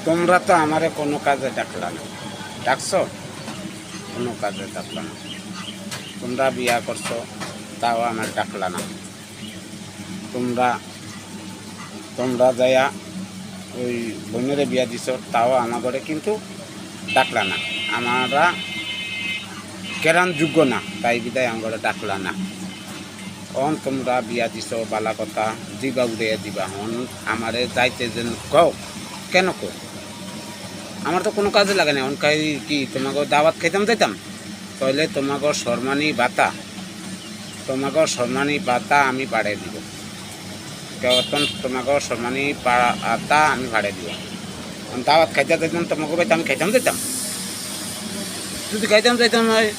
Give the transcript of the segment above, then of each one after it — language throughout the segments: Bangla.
তোমরা তো আমারে কোনো কাজে ডাকলা না, ডাকছো? কোনো কাজে ডাকলা না। তোমরা বিয়া করছো, তাও আমার ডাকলা না। তোমরা তোমরা যাইয়া ওই বোনেরে বিয়া দিছ, তাও আমার ঘরে কিন্তু ডাকলা না। আমরা কেরান যোগ্য না, তাই বিদায় আমার ঘরে ডাকলা না। অন তোমরা বিয়া দিছ, বালা কথা দিবা, উড়ে দিবা। হন আমারে যাইতে যেন কও, কেন কো? আমার তো কোনো কাজে লাগে না। অন কি তোমাকে দাওয়াত খাইতাম যাইতাম? তাহলে তোমাকে সম্মানী ভাতা আমি বাড়িয়ে দিব। কেতন তোমাকে সম্মানী ভাতা আমি বাড়িয়ে দিব। দাওয়াত খাইতে যাইতাম তোমাকে বাড়িতে আমি খাইতাম যাইতাম? যদি খাইতাম যাইতাম হয়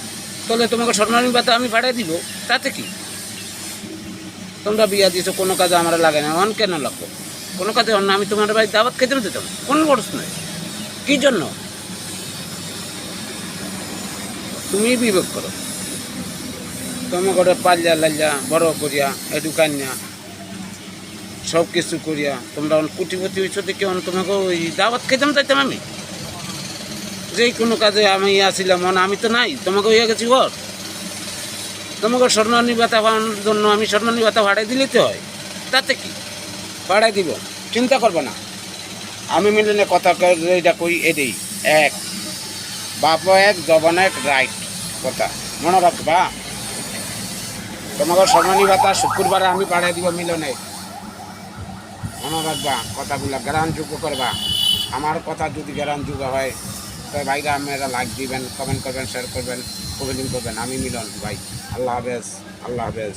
তাহলে তোমাকে সম্মানী ভাতা আমি বাড়িয়ে দিব, তাতে কি? তোমরা বিয়া দিয়েছো, কোনো কাজে আমার লাগে না। অন কেন লাগবো? কোনো কাজে অন্য আমি তোমার বাড়ি দাওয়াত খাইতাম যেতাম, কোনো বরস নয়। কী জন্য? তুমি বিবেক করো। তোমার ঘরে পাল্লা লাল্লা বড় করিয়া একটু কান্যা সব কিছু করিয়া তোমরা কোটিপতি হয়েছো দেখে তোমাকে ওই দাওয়াত খাইতাম চাইতাম আমি? যেই কোনো কাজে আমি আসিলাম, আমি তো নাই, তোমাকে হইয়া গেছি ঘর। তোমাকে সম্মানী ভাতা পাওয়ার জন্য আমি সম্মানী ভাতা ভাড়াই দিলেই তো হয়, তাতে কি? ভাড়াই দিব, চিন্তা করবো না। আমি মিলনে কথা এটা কই, এটাই এক বাপ এক জবান এক, রাইট কথা মনে রাখবা। তোমাকে সম্মানী ভাতা শুক্রবারে আমি বাড়াই দিব মিলনে, মনে রাখবা কথাগুলো, গ্রহণযোগ্য করবা। আমার কথা যদি গ্রহণযোগ্য হয় তো ভাইরা আপনারা লাইক দিবেন, কমেন্ট করবেন, শেয়ার করবেন, কমেন্ট করবেন। আমি মিলন ভাই, আল্লাহ হাফেজ, আল্লাহ হাফেজ।